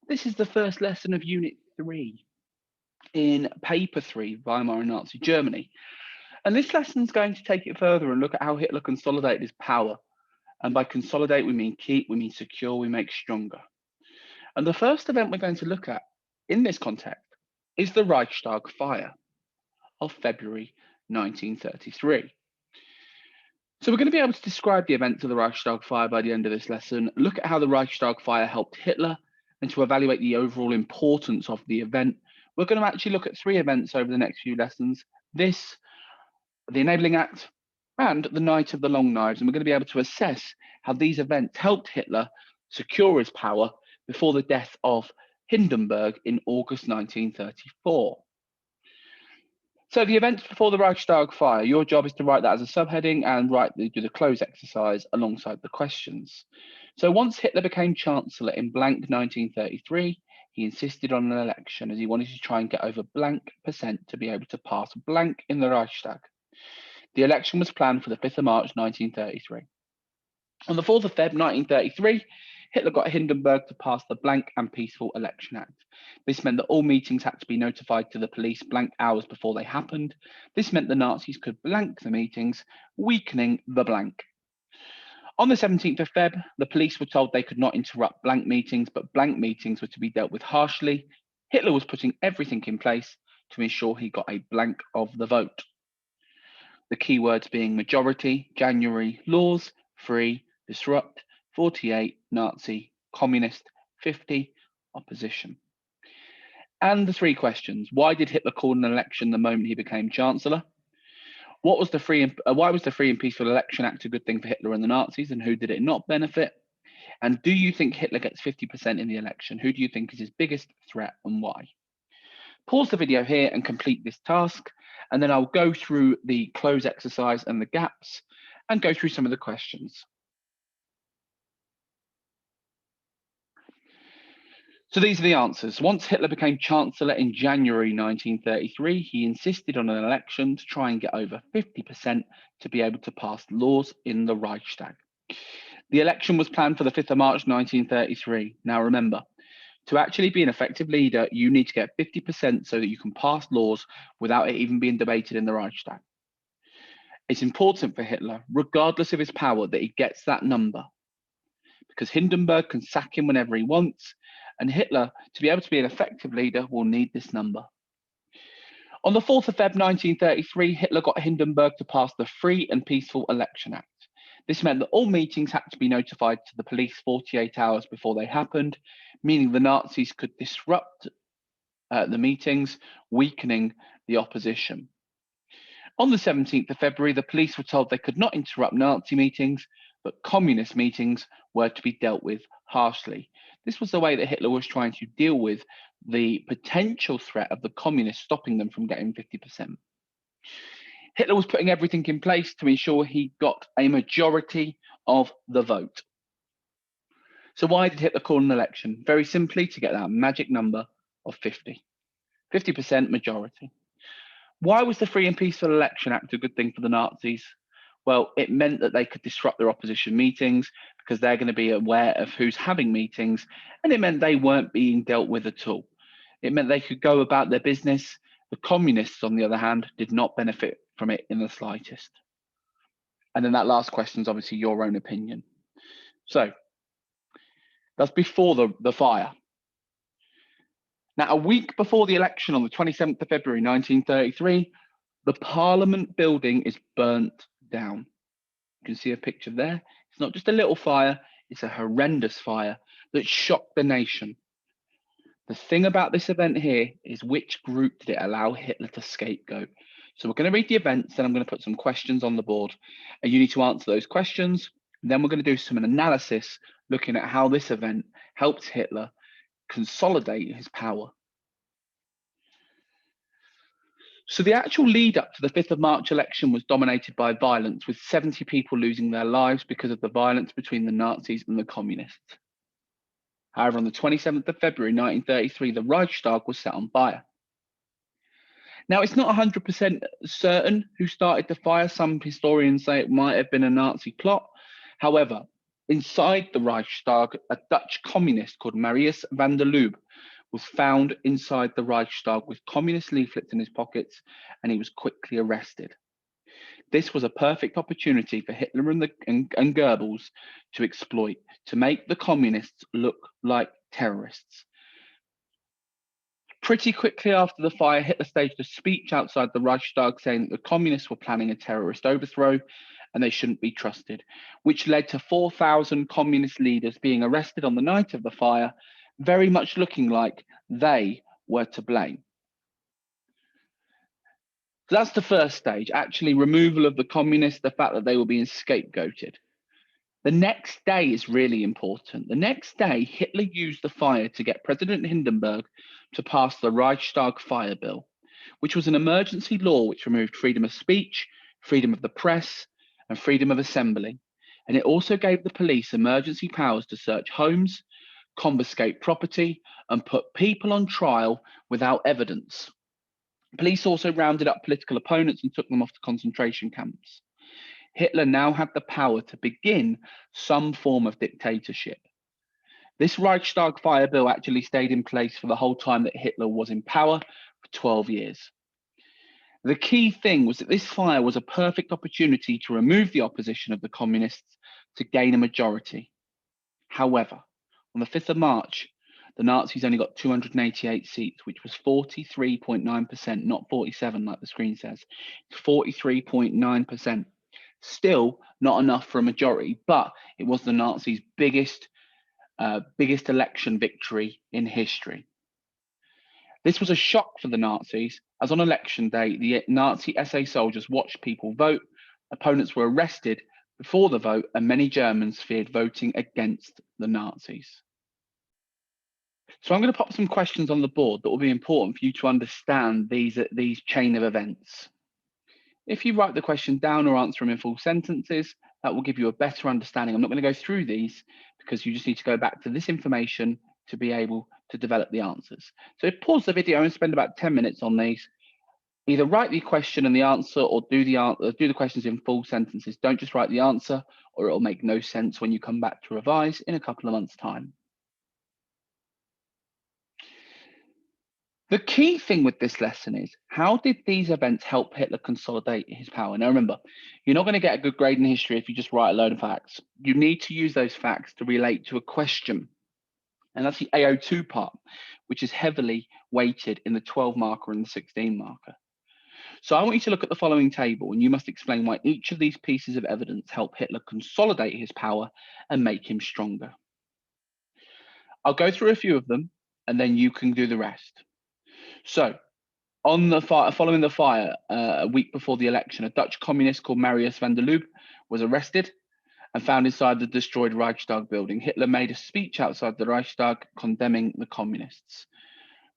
This is the first lesson of Unit 3 in Paper 3, Weimar and Nazi Germany. And this lesson is going to take it further and look at how Hitler consolidated his power. And by consolidate, we mean keep, we mean secure, we make stronger. And the first event we're going to look at in this context is the Reichstag fire of February 1933. So we're going to be able to describe the events of the Reichstag fire by the end of this lesson, look at how the Reichstag fire helped Hitler, and to evaluate the overall importance of the event. We're going to actually look at 3 events over the next few lessons: this, the Enabling Act, and the Night of the Long Knives. And we're going to be able to assess how these events helped Hitler secure his power before the death of Hindenburg in August 1934. So the events before the Reichstag fire, your job is to write that as a subheading and do the close exercise alongside the questions. So once Hitler became Chancellor in blank 1933, he insisted on an election as he wanted to try and get over blank percent to be able to pass blank in the Reichstag. The election was planned for the 5th of March 1933. On the 4th of February 1933, Hitler got Hindenburg to pass the Blank and Peaceful Election Act. This meant that all meetings had to be notified to the police blank hours before they happened. This meant the Nazis could blank the meetings, weakening the blank. On the 17th of Feb, the police were told they could not interrupt blank meetings, but blank meetings were to be dealt with harshly. Hitler was putting everything in place to ensure he got a blank of the vote. The keywords being majority, January, laws, free, disrupt, 48, Nazi, communist, 50, opposition. And the 3 questions. Why did Hitler call an election the moment he became Chancellor? Why was the Free and Peaceful Election Act a good thing for Hitler and the Nazis, and who did it not benefit? And do you think Hitler gets 50% in the election? Who do you think is his biggest threat and why? Pause the video here and complete this task, and then I'll go through the close exercise and the gaps and go through some of the questions. So these are the answers. Once Hitler became Chancellor in January 1933, he insisted on an election to try and get over 50% to be able to pass laws in the Reichstag. The election was planned for the 5th of March 1933. Now remember, to actually be an effective leader, you need to get 50% so that you can pass laws without it even being debated in the Reichstag. It's important for Hitler, regardless of his power, that he gets that number, because Hindenburg can sack him whenever he wants, and Hitler, to be able to be an effective leader, will need this number. On the 4th of February 1933, Hitler got Hindenburg to pass the Free and Peaceful Election Act. This meant that all meetings had to be notified to the police 48 hours before they happened, meaning the Nazis could disrupt the meetings, weakening the opposition. On the 17th of February, the police were told they could not interrupt Nazi meetings, but communist meetings were to be dealt with harshly. This was the way that Hitler was trying to deal with the potential threat of the communists stopping them from getting 50%. Hitler was putting everything in place to ensure he got a majority of the vote. So why did Hitler call an election? Very simply, to get that magic number of 50. 50% majority. Why was the Free and Peaceful Election Act a good thing for the Nazis? Well, it meant that they could disrupt their opposition meetings because they're going to be aware of who's having meetings, and it meant they weren't being dealt with at all. It meant they could go about their business. The communists, on the other hand, did not benefit from it in the slightest. And then that last question is obviously your own opinion. So that's before the fire. Now, a week before the election on the 27th of February 1933, the Parliament building is burnt down. You can see a picture there. It's not just a little fire, it's a horrendous fire that shocked the nation. The thing about this event here is, which group did it allow Hitler to scapegoat? So we're going to read the events, and I'm going to put some questions on the board, and you need to answer those questions. And then we're going to do some analysis looking at how this event helped Hitler consolidate his power. So the actual lead up to the 5th of March election was dominated by violence, with 70 people losing their lives because of the violence between the Nazis and the communists. However, on the 27th of February 1933, the Reichstag was set on fire. Now, it's not 100% certain who started the fire. Some historians say it might have been a Nazi plot. However, Inside the Reichstag, a Dutch communist called Marius van der Lubbe was found inside the Reichstag with communist leaflets in his pockets, and he was quickly arrested. This was a perfect opportunity for Hitler and Goebbels to exploit, to make the communists look like terrorists. Pretty quickly after the fire, Hitler staged a speech outside the Reichstag saying that the communists were planning a terrorist overthrow and they shouldn't be trusted, which led to 4,000 communist leaders being arrested on the night of the fire, very much looking like they were to blame. So that's the first stage, actually removal of the communists, the fact that they were being scapegoated. The next day is really important. The next day, Hitler used the fire to get President Hindenburg to pass the Reichstag fire bill, which was an emergency law which removed freedom of speech, freedom of the press, and freedom of assembly. And it also gave the police emergency powers to search homes, confiscate property, and put people on trial without evidence. Police also rounded up political opponents and took them off to concentration camps. Hitler now had the power to begin some form of dictatorship. This Reichstag fire bill actually stayed in place for the whole time that Hitler was in power, for 12 years. The key thing was that this fire was a perfect opportunity to remove the opposition of the communists to gain a majority. However, on the 5th of March, the Nazis only got 288 seats, which was 43.9%, not 47 like the screen says. 43.9%. Still not enough for a majority, but it was the Nazis' biggest election victory in history. This was a shock for the Nazis, as on election day, the Nazi SA soldiers watched people vote, opponents were arrested before the vote, and many Germans feared voting against the Nazis. So I'm going to pop some questions on the board that will be important for you to understand these chain of events. If you write the question down or answer them in full sentences, that will give you a better understanding. I'm not going to go through these because you just need to go back to this information to be able to develop the answers. So pause the video and spend about 10 minutes on these. Either write the question and the answer or do the questions in full sentences. Don't just write the answer or it'll make no sense when you come back to revise in a couple of months' time. The key thing with this lesson is, how did these events help Hitler consolidate his power? Now remember, you're not going to get a good grade in history if you just write a load of facts. You need to use those facts to relate to a question. And that's the AO2 part, which is heavily weighted in the 12 marker and the 16 marker. So I want you to look at the following table, and you must explain why each of these pieces of evidence help Hitler consolidate his power and make him stronger. I'll go through a few of them, and then you can do the rest. So, on the following the fire, a week before the election, a Dutch communist called Marius van der Lubbe was arrested and found inside the destroyed Reichstag building. Hitler made a speech outside the Reichstag condemning the communists.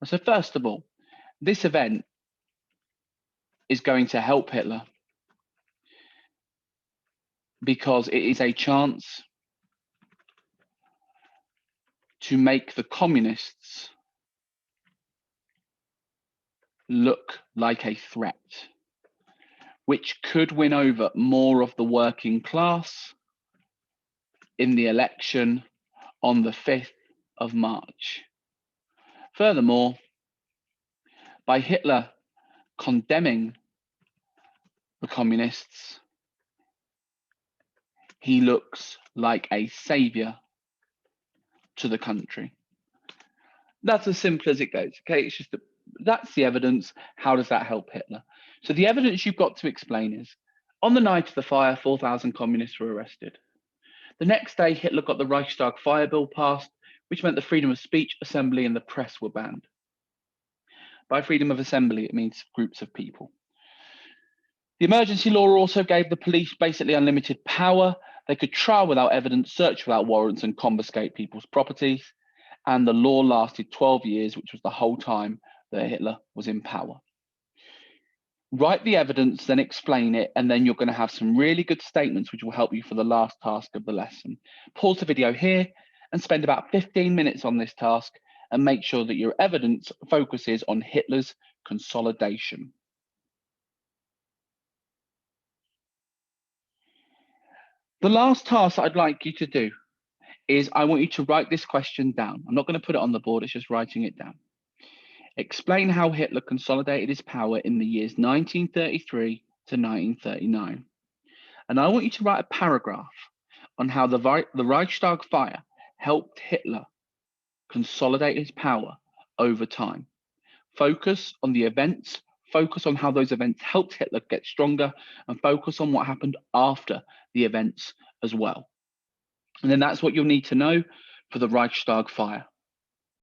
So first of all, this event is going to help Hitler because it is a chance to make the communists look like a threat, which could win over more of the working class in the election on the 5th of March. Furthermore, by Hitler condemning the communists, he looks like a savior to the country. That's as simple as it goes. Okay, it's just that's the evidence. How does that help Hitler? So the evidence you've got to explain is, on the night of the fire, 4,000 communists were arrested. The next day, Hitler got the Reichstag fire bill passed, which meant the freedom of speech, assembly, and the press were banned. By freedom of assembly, it means groups of people. The emergency law also gave the police basically unlimited power. They could trial without evidence, search without warrants, and confiscate people's properties. And the law lasted 12 years, which was the whole time that Hitler was in power. Write the evidence, then explain it, and then you're going to have some really good statements which will help you for the last task of the lesson. Pause the video here and spend about 15 minutes on this task and make sure that your evidence focuses on Hitler's consolidation. The last task I'd like you to do is I want you to write this question down. I'm not going to put it on the board, it's just writing it down. Explain how Hitler consolidated his power in the years 1933 to 1939. And I want you to write a paragraph on how the Reichstag fire helped Hitler consolidate his power over time. Focus on the events, focus on how those events helped Hitler get stronger, and focus on what happened after the events as well. And then that's what you'll need to know for the Reichstag fire.